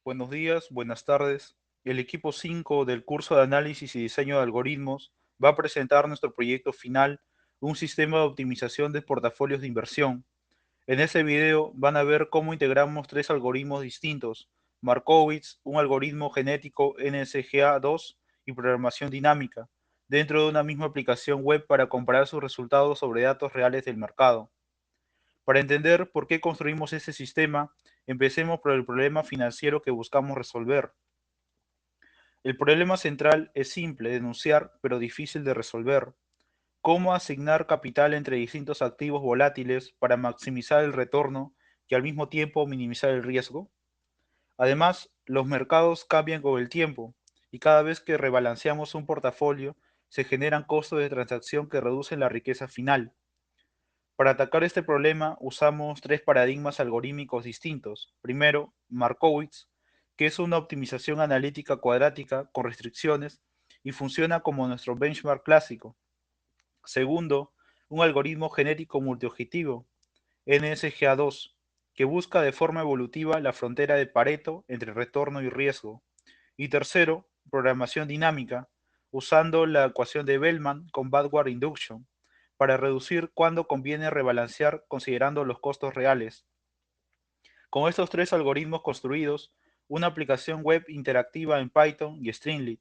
Buenos días, buenas tardes. El equipo 5 del curso de análisis y diseño de algoritmos va a presentar nuestro proyecto final, un sistema de optimización de portafolios de inversión. En este video van a ver cómo integramos tres algoritmos distintos: Markowitz, un algoritmo genético NSGA2 y programación dinámica, dentro de una misma aplicación web para comparar sus resultados sobre datos reales del mercado. Para entender por qué construimos este sistema, empecemos por el problema financiero que buscamos resolver. El problema central es simple de enunciar, pero difícil de resolver: cómo asignar capital entre distintos activos volátiles para maximizar el retorno y al mismo tiempo minimizar el riesgo. Además, los mercados cambian con el tiempo y cada vez que rebalanceamos un portafolio se generan costos de transacción que reducen la riqueza final. Para atacar este problema usamos tres paradigmas algorítmicos distintos. Primero, Markowitz, que es una optimización analítica cuadrática con restricciones y funciona como nuestro benchmark clásico. Segundo, un algoritmo genético multiobjetivo, NSGA2, que busca de forma evolutiva la frontera de Pareto entre retorno y riesgo. Y tercero, programación dinámica, usando la ecuación de Bellman con backward induction, para reducir cuándo conviene rebalancear considerando los costos reales. Con estos tres algoritmos construidos, una aplicación web interactiva en Python y Streamlit,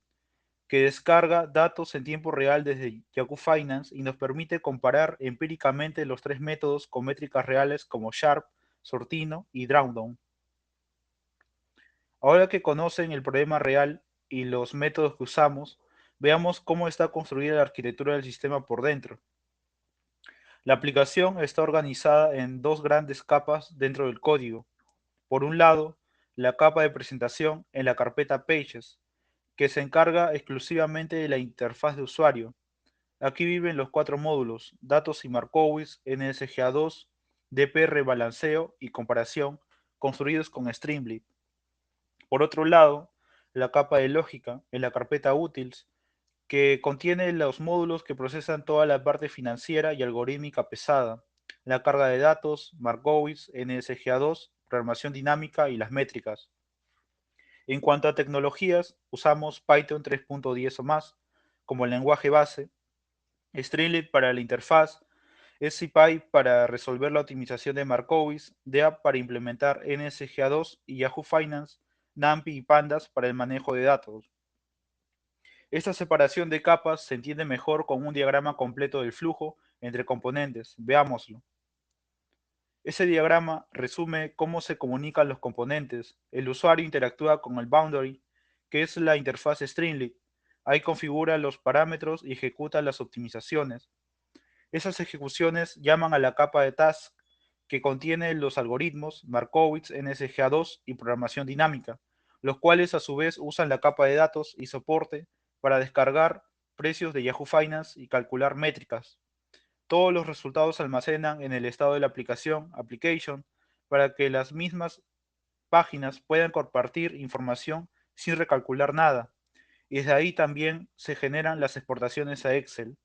que descarga datos en tiempo real desde Yahoo Finance y nos permite comparar empíricamente los tres métodos con métricas reales como Sharpe, Sortino y Drawdown. Ahora que conocen el problema real y los métodos que usamos, veamos cómo está construida la arquitectura del sistema por dentro. La aplicación está organizada en dos grandes capas dentro del código. Por un lado, la capa de presentación en la carpeta Pages, que se encarga exclusivamente de la interfaz de usuario. Aquí viven los cuatro módulos: datos y Markowitz, NSGA2, DPR balanceo y comparación, construidos con Streamlit. Por otro lado, la capa de lógica en la carpeta Utils, que contiene los módulos que procesan toda la parte financiera y algorítmica pesada: la carga de datos, Markowitz, NSGA2, programación dinámica y las métricas. En cuanto a tecnologías, usamos Python 3.10 o más como el lenguaje base, Streamlit para la interfaz, SciPy para resolver la optimización de Markowitz, DApp para implementar NSGA2 y Yahoo Finance, NumPy y Pandas para el manejo de datos. Esta separación de capas se entiende mejor con un diagrama completo del flujo entre componentes. Veámoslo. Ese diagrama resume cómo se comunican los componentes. El usuario interactúa con el boundary, que es la interfaz Streamlit. Ahí configura los parámetros y ejecuta las optimizaciones. Esas ejecuciones llaman a la capa de task, que contiene los algoritmos Markowitz, NSGA2 y programación dinámica, los cuales a su vez usan la capa de datos y soporte para descargar precios de Yahoo Finance y calcular métricas. Todos los resultados se almacenan en el estado de la aplicación, application, para que las mismas páginas puedan compartir información sin recalcular nada. Y desde ahí también se generan las exportaciones a Excel.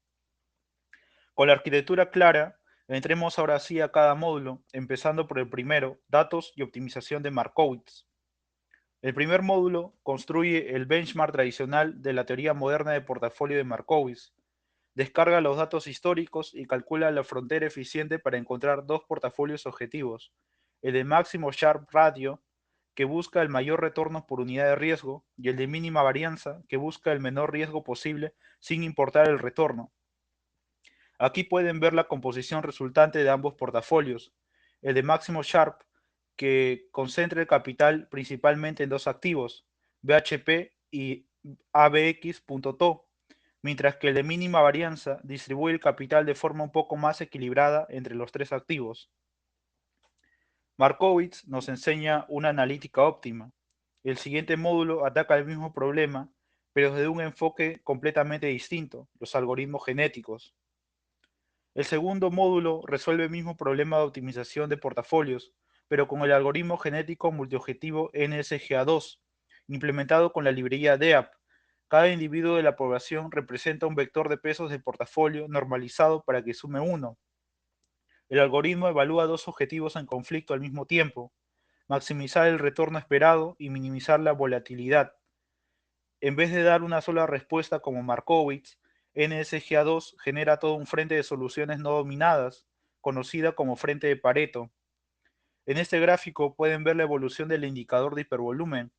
Con la arquitectura clara, entremos ahora sí a cada módulo, empezando por el primero: datos y optimización de Markowitz. El primer módulo construye el benchmark tradicional de la teoría moderna de portafolio de Markowitz. Descarga los datos históricos y calcula la frontera eficiente para encontrar dos portafolios objetivos: el de máximo Sharpe ratio, que busca el mayor retorno por unidad de riesgo, y el de mínima varianza, que busca el menor riesgo posible sin importar el retorno. Aquí pueden ver la composición resultante de ambos portafolios: el de máximo Sharpe, que concentra el capital principalmente en dos activos, BHP y ABX.to, mientras que el de mínima varianza distribuye el capital de forma un poco más equilibrada entre los tres activos. Markowitz nos enseña una analítica óptima. El siguiente módulo ataca el mismo problema, pero desde un enfoque completamente distinto: los algoritmos genéticos. El segundo módulo resuelve el mismo problema de optimización de portafolios, pero con el algoritmo genético multiobjetivo NSGA2, implementado con la librería DEAP. Cada individuo de la población representa un vector de pesos del portafolio normalizado para que sume 1. El algoritmo evalúa dos objetivos en conflicto al mismo tiempo. maximizar el retorno esperado y minimizar la volatilidad. En vez de dar una sola respuesta como Markowitz, NSGA2 genera todo un frente de soluciones no dominadas, conocida como frente de Pareto. En este gráfico pueden ver la evolución del indicador de hipervolumen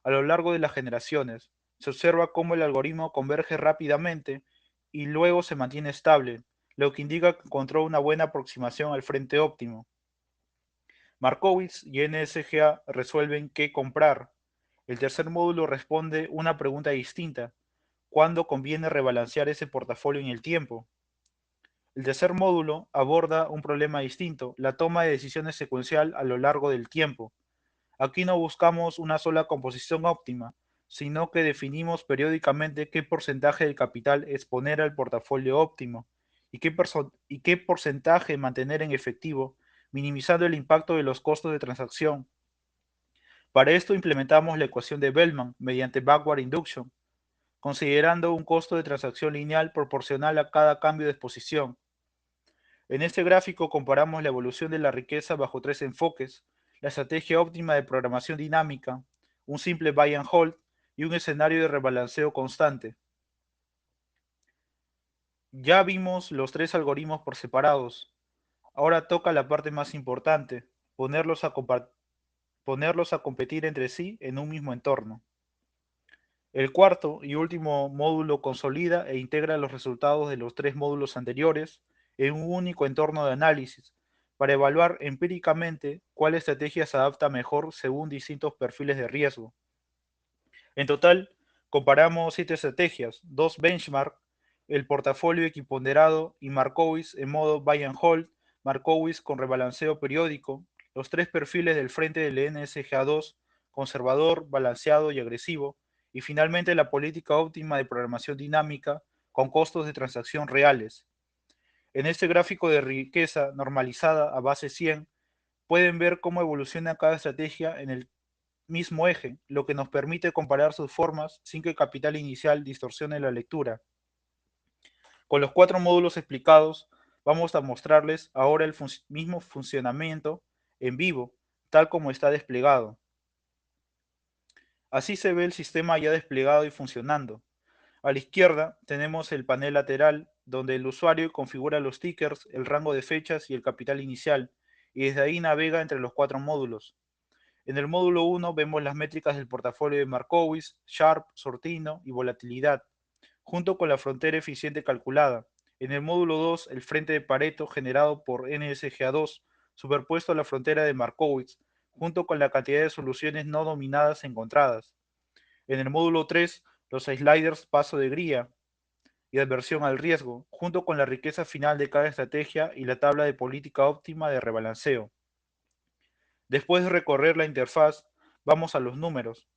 a lo largo de las generaciones. Se observa cómo el algoritmo converge rápidamente y luego se mantiene estable, lo que indica que encontró una buena aproximación al frente óptimo. Markowitz y NSGA resuelven qué comprar. El tercer módulo responde una pregunta distinta: ¿cuándo conviene rebalancear ese portafolio en el tiempo? El tercer módulo aborda un problema distinto: la toma de decisiones secuencial a lo largo del tiempo. Aquí no buscamos una sola composición óptima, sino que definimos periódicamente qué porcentaje del capital exponer al portafolio óptimo y qué porcentaje mantener en efectivo, minimizando el impacto de los costos de transacción. Para esto implementamos la ecuación de Bellman mediante backward induction, considerando un costo de transacción lineal proporcional a cada cambio de exposición. En este gráfico comparamos la evolución de la riqueza bajo tres enfoques: la estrategia óptima de programación dinámica, un simple buy and hold y un escenario de rebalanceo constante. Ya vimos los tres algoritmos por separados. Ahora toca la parte más importante: ponerlos a, ponerlos a competir entre sí en un mismo entorno. El cuarto y último módulo consolida e integra los resultados de los tres módulos anteriores en un único entorno de análisis para evaluar empíricamente cuál estrategia se adapta mejor según distintos perfiles de riesgo. En total, comparamos 7 estrategias: 2 benchmark, el portafolio equiponderado y Markowitz en modo buy and hold, Markowitz con rebalanceo periódico, los tres perfiles del frente del NSGA2, conservador, balanceado y agresivo, y finalmente la política óptima de programación dinámica con costos de transacción reales. En este gráfico de riqueza normalizada a base 100, pueden ver cómo evoluciona cada estrategia en el mismo eje, lo que nos permite comparar sus formas sin que el capital inicial distorsione la lectura. Con los cuatro módulos explicados, vamos a mostrarles ahora el mismo funcionamiento en vivo, tal como está desplegado. Así se ve el sistema ya desplegado y funcionando. A la izquierda tenemos el panel lateral, donde el usuario configura los tickers, el rango de fechas y el capital inicial, y desde ahí navega entre los cuatro módulos. En el módulo 1 vemos las métricas del portafolio de Markowitz, Sharpe, Sortino y volatilidad, junto con la frontera eficiente calculada. En el módulo 2, el frente de Pareto generado por NSGA2, superpuesto a la frontera de Markowitz, junto con la cantidad de soluciones no dominadas encontradas. En el módulo 3, los sliders paso de gría y adversión al riesgo, junto con la riqueza final de cada estrategia y la tabla de política óptima de rebalanceo. Después de recorrer la interfaz, vamos a los números,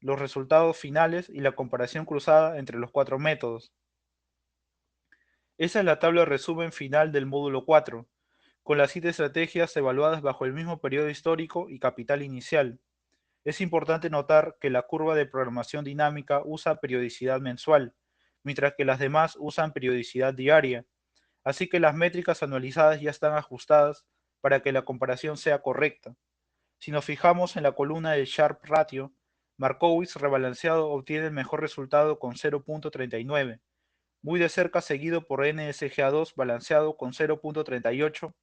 los resultados finales y la comparación cruzada entre los cuatro métodos. Esa es la tabla de resumen final del módulo 4, con las 7 estrategias evaluadas bajo el mismo periodo histórico y capital inicial. Es importante notar que la curva de programación dinámica usa periodicidad mensual, mientras que las demás usan periodicidad diaria, así que las métricas anualizadas ya están ajustadas para que la comparación sea correcta. Si nos fijamos en la columna del Sharpe Ratio, Markowitz rebalanceado obtiene el mejor resultado con 0.39, muy de cerca seguido por NSGA2 balanceado con 0.38.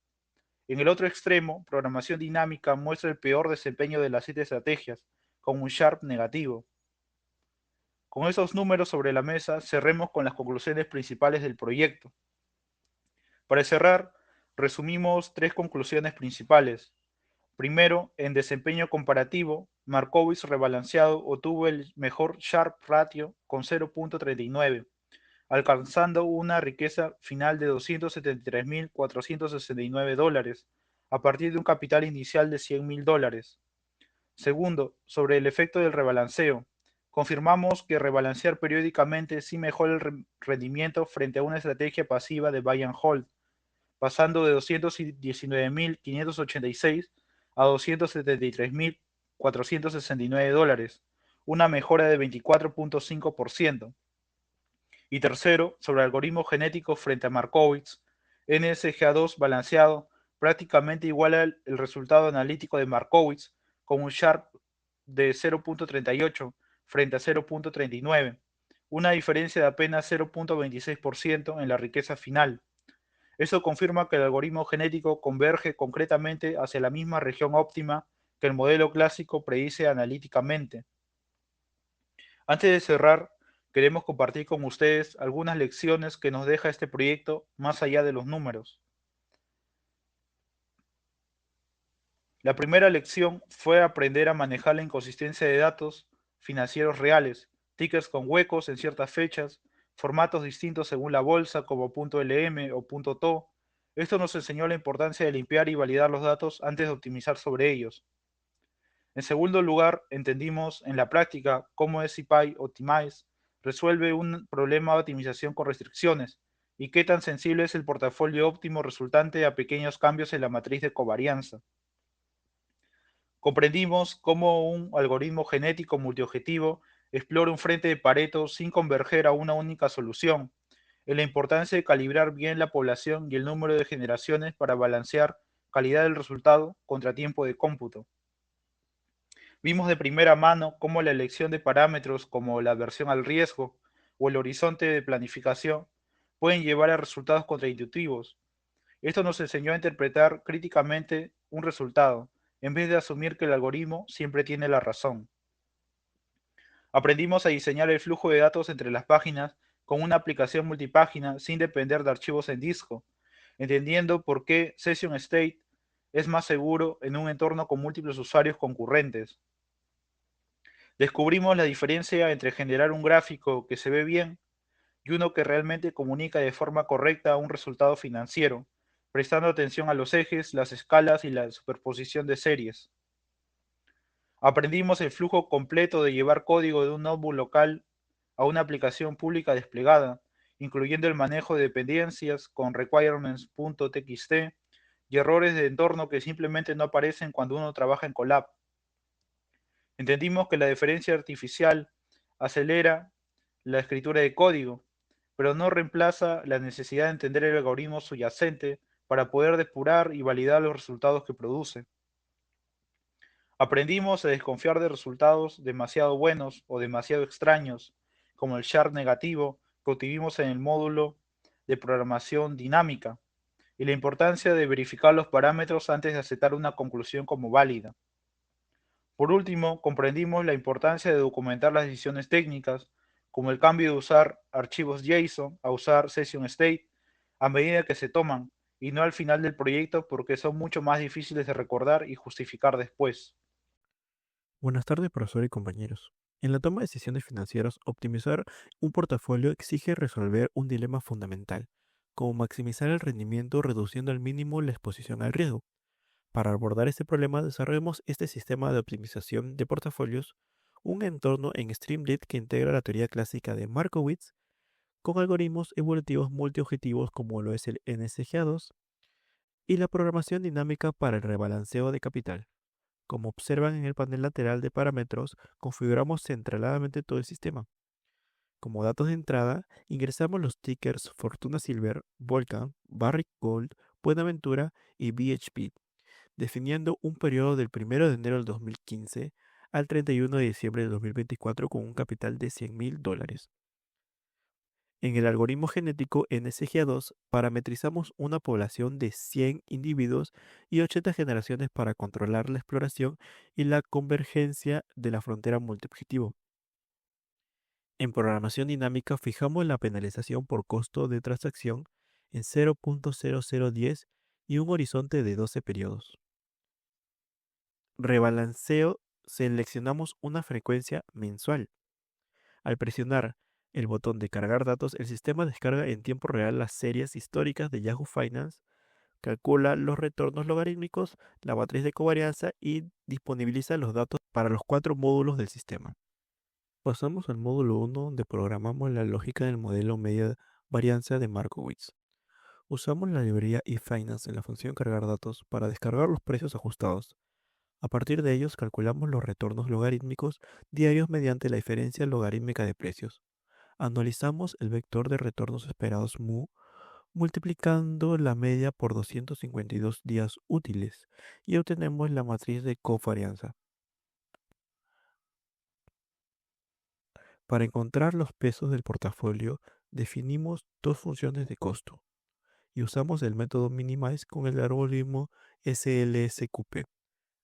En el otro extremo, programación dinámica muestra el peor desempeño de las 7 estrategias, con un Sharpe negativo. Con esos números sobre la mesa, cerremos con las conclusiones principales del proyecto. Para cerrar, resumimos 3 conclusiones principales. Primero, en desempeño comparativo, Markowitz rebalanceado obtuvo el mejor Sharpe Ratio con 0.39, alcanzando una riqueza final de $273.469 a partir de un capital inicial de $100.000. Segundo, sobre el efecto del rebalanceo. Confirmamos que rebalancear periódicamente sí mejora el rendimiento frente a una estrategia pasiva de buy and hold, pasando de $219.586 a $273.469, una mejora de 24.5%. Y tercero, sobre algoritmos genéticos frente a Markowitz, NSGA2 balanceado prácticamente iguala el resultado analítico de Markowitz con un Sharp de 0.38 frente a 0.39, una diferencia de apenas 0.26% en la riqueza final. Eso confirma que el algoritmo genético converge concretamente hacia la misma región óptima que el modelo clásico predice analíticamente. Antes de cerrar, queremos compartir con ustedes algunas lecciones que nos deja este proyecto más allá de los números. La primera lección fue aprender a manejar la inconsistencia de datos financieros reales, tickers con huecos en ciertas fechas, formatos distintos según la bolsa como .lm o .to. Esto nos enseñó la importancia de limpiar y validar los datos antes de optimizar sobre ellos. En segundo lugar, entendimos en la práctica cómo SciPy Optimize resuelve un problema de optimización con restricciones y qué tan sensible es el portafolio óptimo resultante a pequeños cambios en la matriz de covarianza. Comprendimos cómo un algoritmo genético multiobjetivo explora un frente de Pareto sin converger a una única solución, en la importancia de calibrar bien la población y el número de generaciones para balancear calidad del resultado contra tiempo de cómputo. Vimos de primera mano cómo la elección de parámetros como la aversión al riesgo o el horizonte de planificación pueden llevar a resultados contraintuitivos. Esto nos enseñó a interpretar críticamente un resultado, en vez de asumir que el algoritmo siempre tiene la razón. Aprendimos a diseñar el flujo de datos entre las páginas con una aplicación multipágina sin depender de archivos en disco, entendiendo por qué Session State es más seguro en un entorno con múltiples usuarios concurrentes. Descubrimos la diferencia entre generar un gráfico que se ve bien y uno que realmente comunica de forma correcta un resultado financiero, prestando atención a los ejes, las escalas y la superposición de series. Aprendimos el flujo completo de llevar código de un notebook local a una aplicación pública desplegada, incluyendo el manejo de dependencias con requirements.txt y errores de entorno que simplemente no aparecen cuando uno trabaja en Colab. Entendimos que la diferencia artificial acelera la escritura de código, pero no reemplaza la necesidad de entender el algoritmo subyacente para poder depurar y validar los resultados que produce. Aprendimos a desconfiar de resultados demasiado buenos o demasiado extraños, como el Sharp negativo que obtuvimos en el módulo de programación dinámica, y la importancia de verificar los parámetros antes de aceptar una conclusión como válida. Por último, comprendimos la importancia de documentar las decisiones técnicas, como el cambio de usar archivos JSON a usar Session State a medida que se toman, y no al final del proyecto porque son mucho más difíciles de recordar y justificar después. Buenas tardes, profesor y compañeros. En la toma de decisiones financieras, optimizar un portafolio exige resolver un dilema fundamental, como maximizar el rendimiento reduciendo al mínimo la exposición al riesgo. Para abordar este problema, desarrollamos este sistema de optimización de portafolios, un entorno en Streamlit que integra la teoría clásica de Markowitz con algoritmos evolutivos multiobjetivos como lo es el NSGA2 y la programación dinámica para el rebalanceo de capital. Como observan en el panel lateral de parámetros, configuramos centradamente todo el sistema. Como datos de entrada, ingresamos los tickers Fortuna Silver, Volcan, Barrick Gold, Buenaventura y BHP, definiendo un periodo del 1 de enero del 2015 al 31 de diciembre de 2024 con un capital de $100.000. En el algoritmo genético NSGA2 parametrizamos una población de 100 individuos y 80 generaciones para controlar la exploración y la convergencia de la frontera multiobjetivo. En programación dinámica fijamos la penalización por costo de transacción en 0.0010 y un horizonte de 12 periodos. Rebalanceo, seleccionamos una frecuencia mensual. Al presionar el botón de cargar datos, el sistema descarga en tiempo real las series históricas de Yahoo Finance, calcula los retornos logarítmicos, la matriz de covarianza y disponibiliza los datos para los 4 módulos del sistema. Pasamos al módulo 1 donde programamos la lógica del modelo media varianza de Markowitz. Usamos la librería eFinance en la función cargar datos para descargar los precios ajustados. A partir de ellos calculamos los retornos logarítmicos diarios mediante la diferencia logarítmica de precios. Analizamos el vector de retornos esperados mu multiplicando la media por 252 días útiles y obtenemos la matriz de covarianza. Para encontrar los pesos del portafolio, definimos dos funciones de costo y usamos el método Minimize con el algoritmo SLSQP,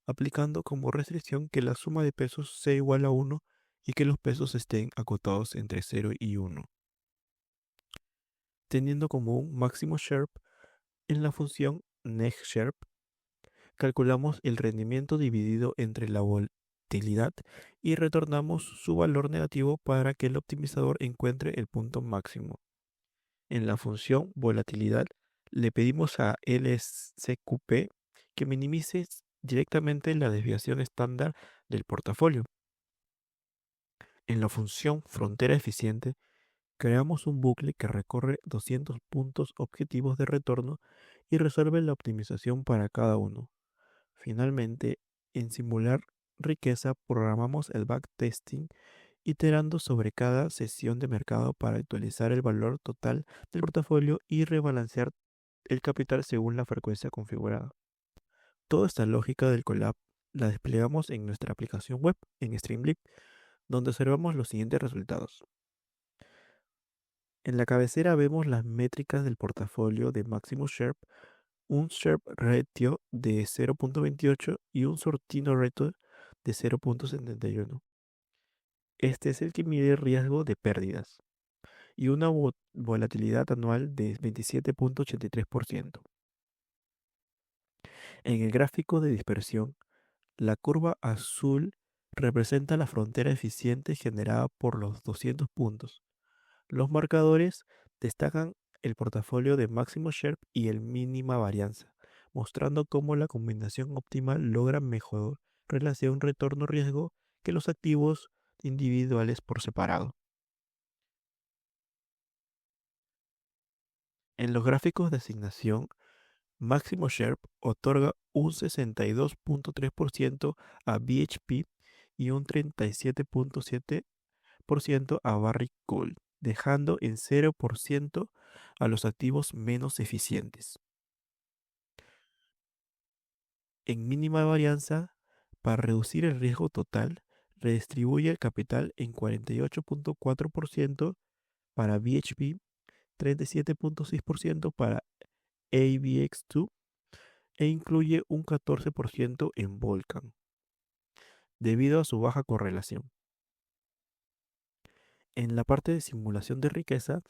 aplicando como restricción que la suma de pesos sea igual a 1 y que los pesos estén acotados entre 0 y 1, teniendo como un máximo Sharp en la función NextSharp. Calculamos el rendimiento dividido entre la volatilidad y retornamos su valor negativo para que el optimizador encuentre el punto máximo. En la función volatilidad le pedimos a LSQP que minimice directamente la desviación estándar del portafolio. En la función frontera eficiente creamos un bucle que recorre 200 puntos objetivos de retorno y resuelve la optimización para cada uno. Finalmente, en simular riqueza programamos el backtesting iterando sobre cada sesión de mercado para actualizar el valor total del portafolio y rebalancear el capital según la frecuencia configurada. Toda esta lógica del collab la desplegamos en nuestra aplicación web en Streamlit, donde observamos los siguientes resultados. En la cabecera vemos las métricas del portafolio de Maximus Sharp, un Sharp ratio de 0.28 y un Sortino ratio de 0.71. Este es el que mide el riesgo de pérdidas y una volatilidad anual de 27.83%. En el gráfico de dispersión, la curva azul representa la frontera eficiente generada por los 200 puntos. Los marcadores destacan el portafolio de máximo Sharp y el mínima varianza, mostrando cómo la combinación óptima logra mejor relación retorno-riesgo que los activos individuales por separado. En los gráficos de asignación, Máximo Sharp otorga un 62.3% a BHP y un 37.7% a Barrick Gold, dejando en 0% a los activos menos eficientes. En mínima varianza, para reducir el riesgo total, redistribuye el capital en 48.4% para BHP, 37.6% para ABX2 e incluye un 14% en Volcan, debido a su baja correlación. En la parte de simulación de riqueza,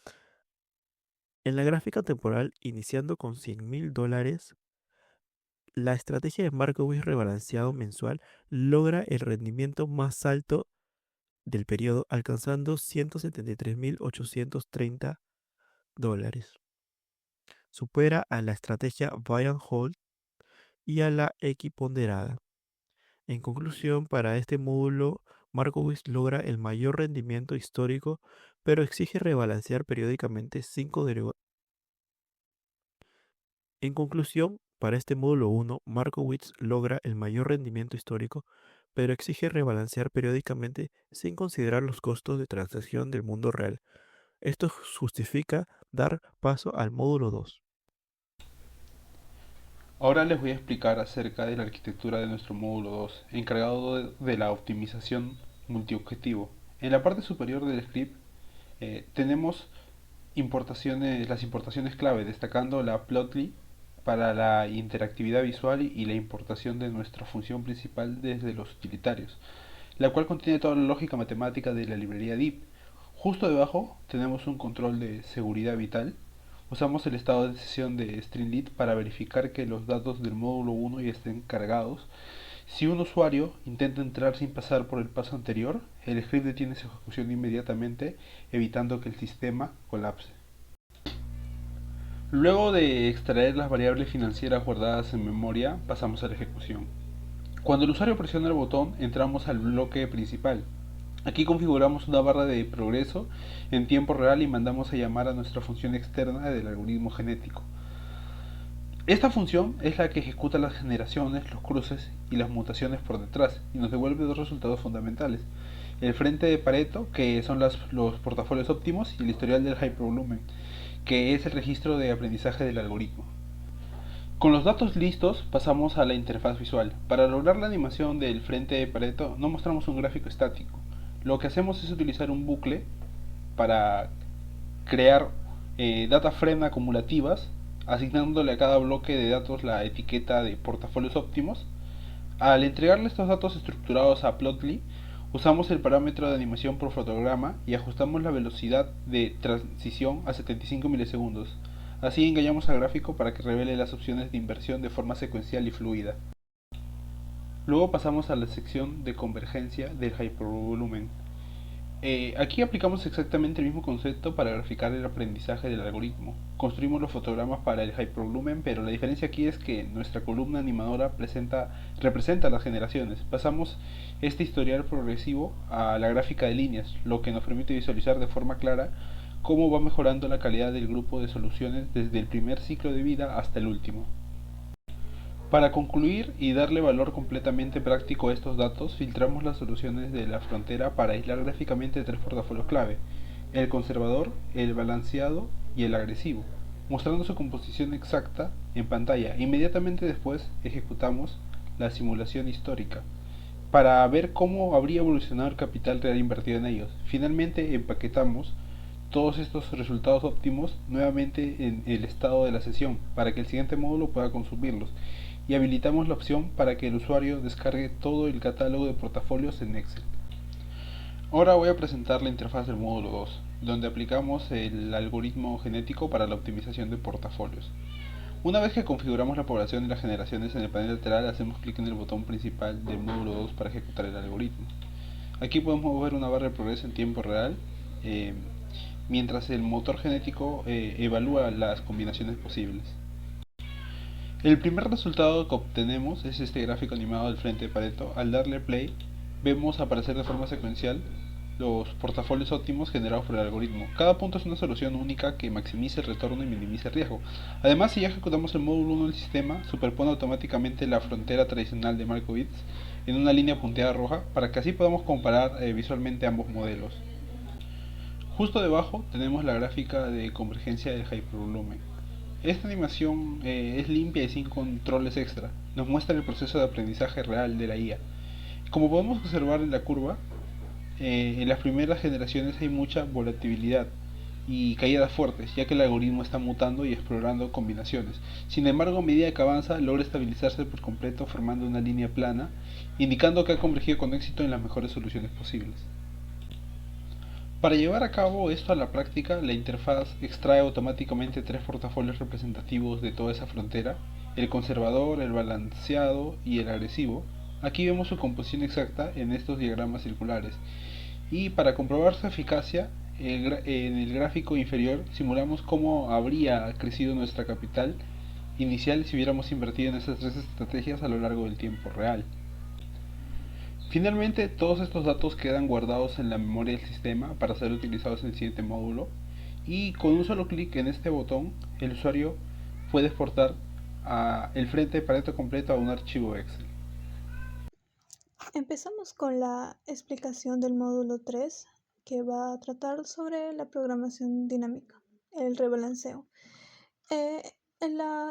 en la gráfica temporal iniciando con $100,000, la estrategia de Markowitz rebalanceado mensual logra el rendimiento más alto del periodo, alcanzando $173,830. Supera a la estrategia Buy and Hold y a la equiponderada. En conclusión, para este módulo, Markowitz logra el mayor rendimiento histórico, pero exige rebalancear periódicamente 5 derivados. En conclusión, para este módulo 1, Markowitz logra el mayor rendimiento histórico, pero exige rebalancear periódicamente sin considerar los costos de transacción del mundo real. Esto justifica dar paso al módulo 2. Ahora les voy a explicar acerca de la arquitectura de nuestro módulo 2, encargado de la optimización multiobjetivo. En la parte superior del script tenemos las importaciones clave, destacando la plotly para la interactividad visual y la importación de nuestra función principal desde los utilitarios, la cual contiene toda la lógica matemática de la librería DIP. Justo debajo tenemos un control de seguridad vital. Usamos el estado de sesión de Streamlit para verificar que los datos del módulo 1 ya estén cargados. Si un usuario intenta entrar sin pasar por el paso anterior, el script detiene su ejecución inmediatamente, evitando que el sistema colapse. Luego de extraer las variables financieras guardadas en memoria, pasamos a la ejecución. Cuando el usuario presiona el botón, entramos al bloque principal. Aquí configuramos una barra de progreso en tiempo real y mandamos a llamar a nuestra función externa del algoritmo genético. Esta función es la que ejecuta las generaciones, los cruces y las mutaciones por detrás y nos devuelve dos resultados fundamentales: el frente de Pareto, que son los portafolios óptimos, y el historial del hypervolumen, que es el registro de aprendizaje del algoritmo. Con los datos listos, pasamos a la interfaz visual. Para lograr la animación del frente de Pareto, no mostramos un gráfico estático. Lo que hacemos es utilizar un bucle para crear data frame acumulativas, asignándole a cada bloque de datos la etiqueta de portafolios óptimos. Al entregarle estos datos estructurados a Plotly, usamos el parámetro de animación por fotograma y ajustamos la velocidad de transición a 75 milisegundos. Así engañamos al gráfico para que revele las opciones de inversión de forma secuencial y fluida. Luego pasamos a la sección de convergencia del hipervolumen. Aquí aplicamos exactamente el mismo concepto para graficar el aprendizaje del algoritmo. Construimos los fotogramas para el hypervolumen, pero la diferencia aquí es que nuestra columna animadora representa las generaciones. Pasamos este historial progresivo a la gráfica de líneas, lo que nos permite visualizar de forma clara cómo va mejorando la calidad del grupo de soluciones desde el primer ciclo de vida hasta el último. Para concluir y darle valor completamente práctico a estos datos, filtramos las soluciones de la frontera para aislar gráficamente tres portafolios clave: el conservador, el balanceado y el agresivo, mostrando su composición exacta en pantalla. Inmediatamente después ejecutamos la simulación histórica para ver cómo habría evolucionado el capital real invertido en ellos. Finalmente empaquetamos todos estos resultados óptimos nuevamente en el estado de la sesión para que el siguiente módulo pueda consumirlos, y habilitamos la opción para que el usuario descargue todo el catálogo de portafolios en Excel. Ahora voy a presentar la interfaz del módulo 2, donde aplicamos el algoritmo genético para la optimización de portafolios. Una vez que configuramos la población y las generaciones en el panel lateral, hacemos clic en el botón principal del módulo 2 para ejecutar el algoritmo. Aquí podemos ver una barra de progreso en tiempo real, eh, mientras el motor genético evalúa las combinaciones posibles. El primer resultado que obtenemos es este gráfico animado del frente de Pareto. Al darle play, vemos aparecer de forma secuencial los portafolios óptimos generados por el algoritmo. Cada punto es una solución única que maximiza el retorno y minimiza el riesgo. Además, si ya ejecutamos el módulo 1 del sistema, superpone automáticamente la frontera tradicional de Markowitz en una línea punteada roja para que así podamos comparar visualmente ambos modelos. Justo debajo tenemos la gráfica de convergencia del hypervolumen. Esta animación es limpia y sin controles extra. Nos muestra el proceso de aprendizaje real de la IA. Como podemos observar en la curva, en las primeras generaciones hay mucha volatilidad y caídas fuertes, ya que el algoritmo está mutando y explorando combinaciones. Sin embargo, a medida que avanza, logra estabilizarse por completo formando una línea plana, indicando que ha convergido con éxito en las mejores soluciones posibles. Para llevar a cabo esto a la práctica, la interfaz extrae automáticamente tres portafolios representativos de toda esa frontera: el conservador, el balanceado y el agresivo. Aquí vemos su composición exacta en estos diagramas circulares. Y para comprobar su eficacia, en el gráfico inferior simulamos cómo habría crecido nuestra capital inicial si hubiéramos invertido en esas tres estrategias a lo largo del tiempo real. Finalmente, todos estos datos quedan guardados en la memoria del sistema para ser utilizados en el siguiente módulo, y con un solo clic en este botón, el usuario puede exportar el frente de Pareto completo a un archivo Excel. Empezamos con la explicación del módulo 3, que va a tratar sobre la programación dinámica, el rebalanceo. Eh,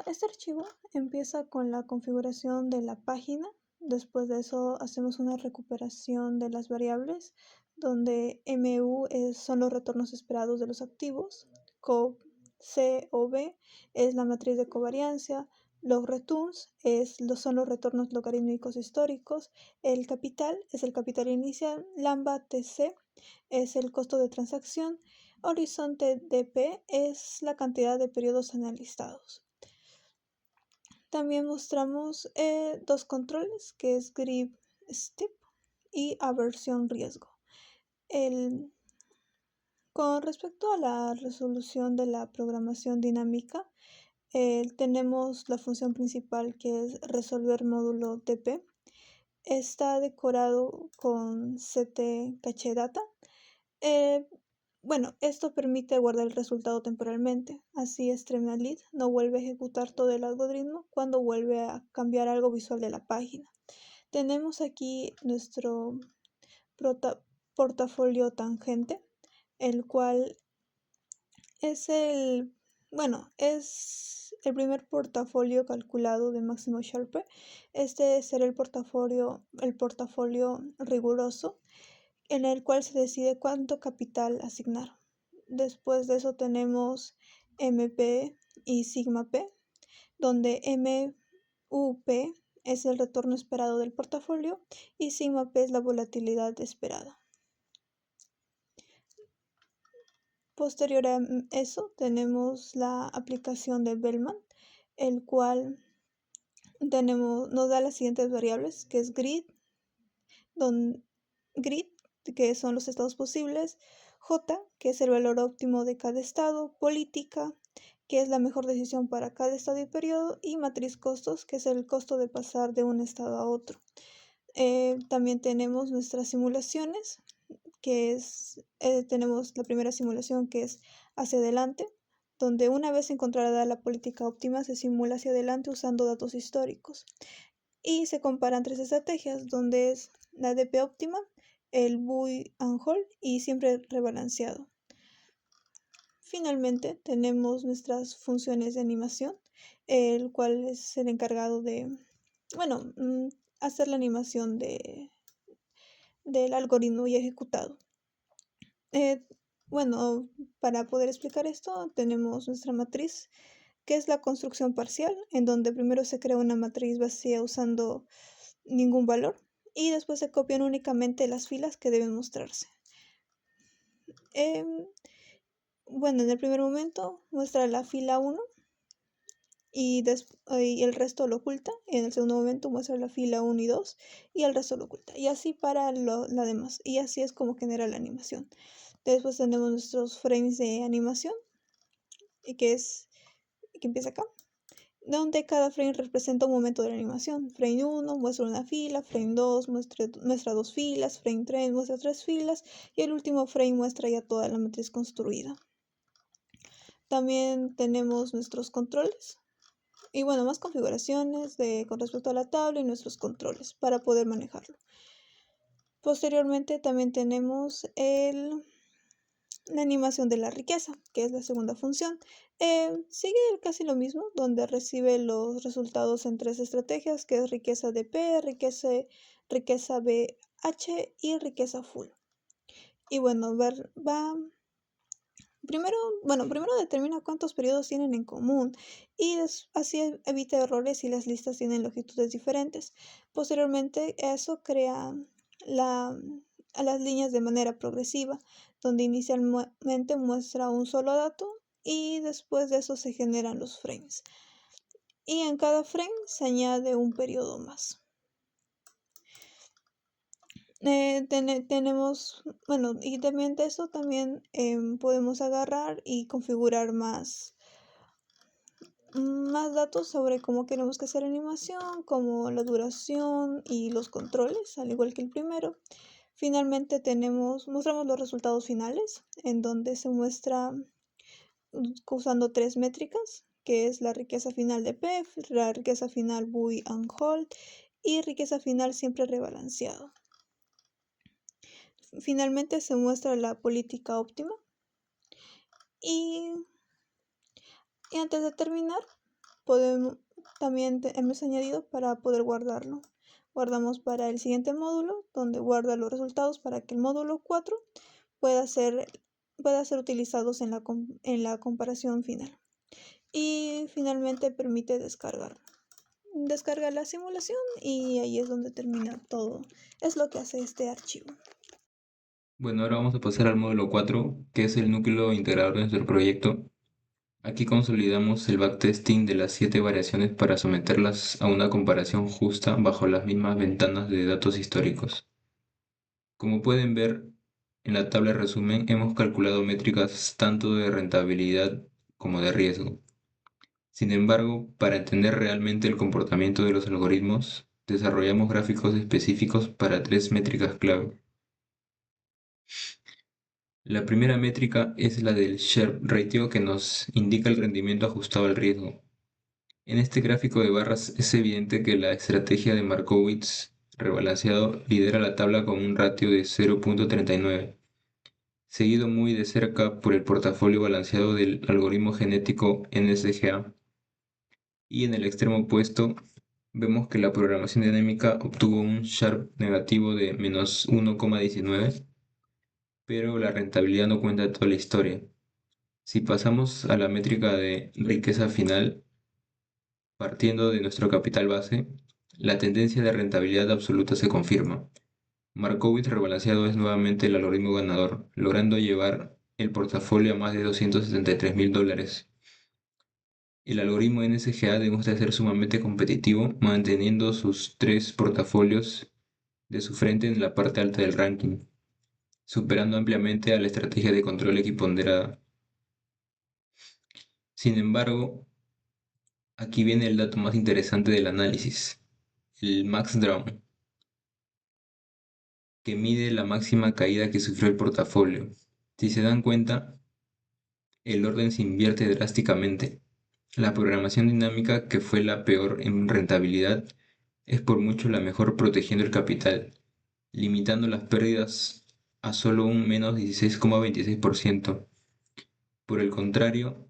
este archivo empieza con la configuración de la página. Después de eso hacemos una recuperación de las variables, donde MU son los retornos esperados de los activos, C o B es la matriz de covariancia, los returns son los retornos logarítmicos históricos, el capital es el capital inicial, lambda TC es el costo de transacción, horizonte dp es la cantidad de periodos analizados. También mostramos dos controles, que es grip step y aversión riesgo. Con respecto a la resolución de la programación dinámica, tenemos la función principal, que es resolver módulo dp. Está decorado con ct cache data. Bueno, esto permite guardar el resultado temporalmente. Así Streamlit no vuelve a ejecutar todo el algoritmo cuando vuelve a cambiar algo visual de la página. Tenemos aquí nuestro portafolio tangente, el cual es es el primer portafolio calculado de Máximo Sharpe. Este será el portafolio riguroso, en el cual se decide cuánto capital asignar. Después de eso tenemos MP y sigma P, donde MUP es el retorno esperado del portafolio y sigma P es la volatilidad esperada. Posterior a eso tenemos la aplicación de Bellman, el cual nos da las siguientes variables, que es grid, que son los estados posibles, J, que es el valor óptimo de cada estado, política, que es la mejor decisión para cada estado y periodo, y matriz costos, que es el costo de pasar de un estado a otro. También tenemos nuestras simulaciones, que tenemos la primera simulación, que es hacia adelante, donde una vez encontrada la política óptima se simula hacia adelante usando datos históricos. Y se comparan 3 estrategias, donde es la DP óptima, el buy and hold y siempre rebalanceado. Finalmente tenemos nuestras funciones de animación, el cual es el encargado de, hacer la animación del algoritmo ya ejecutado. Para poder explicar esto, tenemos nuestra matriz, que es la construcción parcial, en donde primero se crea una matriz vacía usando ningún valor y después se copian únicamente las filas que deben mostrarse. En el primer momento muestra la fila 1 y el resto lo oculta. En el segundo momento muestra la fila 1 y 2 y el resto lo oculta. Y así para la demás. Y así es como genera la animación. Después tenemos nuestros frames de animación, que empieza acá, donde cada frame representa un momento de la animación. Frame 1 muestra una fila, frame 2 muestra 2 filas, frame 3 muestra 3 filas y el último frame muestra ya toda la matriz construida. También tenemos nuestros controles y más configuraciones con respecto a la tabla y nuestros controles para poder manejarlo. Posteriormente también tenemos la animación de la riqueza, que es la segunda función. Sigue casi lo mismo, donde recibe los resultados en 3 estrategias, que es riqueza DP, riqueza BH y riqueza full. Y primero determina cuántos periodos tienen en común y así evita errores si las listas tienen longitudes diferentes. Posteriormente eso crea a las líneas de manera progresiva, donde inicialmente muestra un solo dato y después de eso se generan los frames. Y en cada frame se añade un periodo más. Tenemos, y también de eso también podemos agarrar y configurar más datos sobre cómo queremos que sea la animación, como la duración y los controles, al igual que el primero. Finalmente mostramos los resultados finales, en donde se muestra usando 3 métricas, que es la riqueza final de PEF, la riqueza final buy and hold y riqueza final siempre rebalanceado. Finalmente se muestra la política óptima y antes de terminar también hemos añadido para poder guardarlo. Guardamos para el siguiente módulo, donde guarda los resultados para que el módulo 4 pueda ser utilizados en la comparación final. Y finalmente permite descargar. Descarga la simulación y ahí es donde termina todo. Es lo que hace este archivo. Bueno, ahora vamos a pasar al módulo 4, que es el núcleo integrador de nuestro proyecto. Aquí consolidamos el backtesting de las 7 variaciones para someterlas a una comparación justa bajo las mismas ventanas de datos históricos. Como pueden ver, en la tabla de resumen hemos calculado métricas tanto de rentabilidad como de riesgo. Sin embargo, para entender realmente el comportamiento de los algoritmos, desarrollamos gráficos específicos para 3 métricas clave. La primera métrica es la del Sharpe Ratio, que nos indica el rendimiento ajustado al riesgo. En este gráfico de barras es evidente que la estrategia de Markowitz rebalanceado lidera la tabla con un ratio de 0.39, seguido muy de cerca por el portafolio balanceado del algoritmo genético NSGA. Y en el extremo opuesto vemos que la programación dinámica obtuvo un Sharpe negativo de menos 1,19 pero la rentabilidad no cuenta toda la historia. Si pasamos a la métrica de riqueza final, partiendo de nuestro capital base, la tendencia de rentabilidad absoluta se confirma. Markowitz rebalanceado es nuevamente el algoritmo ganador, logrando llevar el portafolio a más de $273.000. El algoritmo NSGA demuestra ser sumamente competitivo, manteniendo sus tres portafolios de su frente en la parte alta del ranking, superando ampliamente a la estrategia de control equiponderada. Sin embargo, aquí viene el dato más interesante del análisis, el max drawn, que mide la máxima caída que sufrió el portafolio. Si se dan cuenta, el orden se invierte drásticamente. La programación dinámica, que fue la peor en rentabilidad, es por mucho la mejor protegiendo el capital, limitando las pérdidas a solo un menos 16,26%. Por el contrario,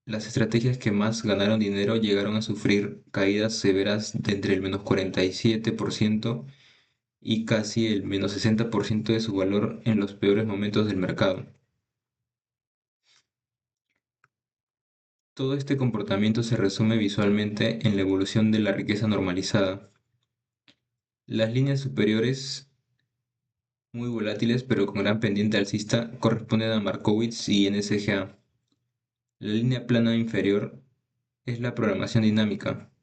las estrategias que más ganaron dinero llegaron a sufrir caídas severas de entre el menos 47% y casi el menos 60% de su valor en los peores momentos del mercado. Todo este comportamiento se resume visualmente en la evolución de la riqueza normalizada. Las líneas superiores, muy volátiles pero con gran pendiente alcista, corresponden a Markowitz y NSGA. La línea plana inferior es la programación dinámica,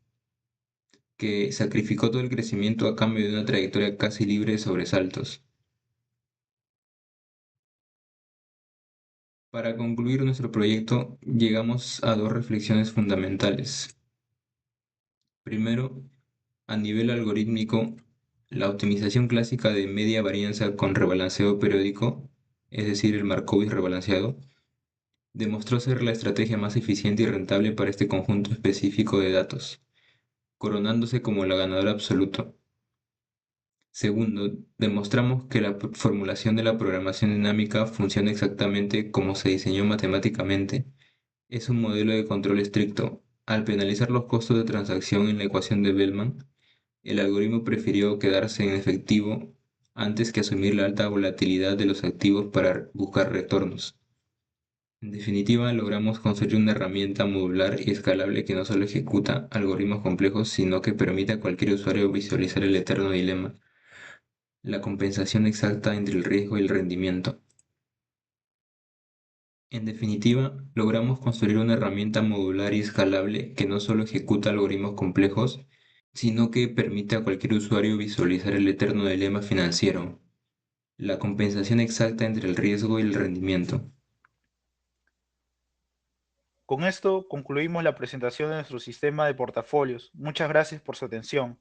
que sacrificó todo el crecimiento a cambio de una trayectoria casi libre de sobresaltos. Para concluir nuestro proyecto, llegamos a dos reflexiones fundamentales. Primero, a nivel algorítmico, la optimización clásica de media varianza con rebalanceo periódico, es decir, el Markowitz rebalanceado, demostró ser la estrategia más eficiente y rentable para este conjunto específico de datos, coronándose como la ganadora absoluta. Segundo, demostramos que la formulación de la programación dinámica funciona exactamente como se diseñó matemáticamente. Es un modelo de control estricto. Al penalizar los costos de transacción en la ecuación de Bellman, el algoritmo prefirió quedarse en efectivo antes que asumir la alta volatilidad de los activos para buscar retornos. En definitiva, logramos construir una herramienta modular y escalable que no solo ejecuta algoritmos complejos, sino que permite a cualquier usuario visualizar el eterno dilema, la compensación exacta entre el riesgo y el rendimiento. En definitiva, logramos construir una herramienta modular y escalable que no solo ejecuta algoritmos complejos, sino que permite a cualquier usuario visualizar el eterno dilema financiero, la compensación exacta entre el riesgo y el rendimiento. Con esto concluimos la presentación de nuestro sistema de portafolios. Muchas gracias por su atención.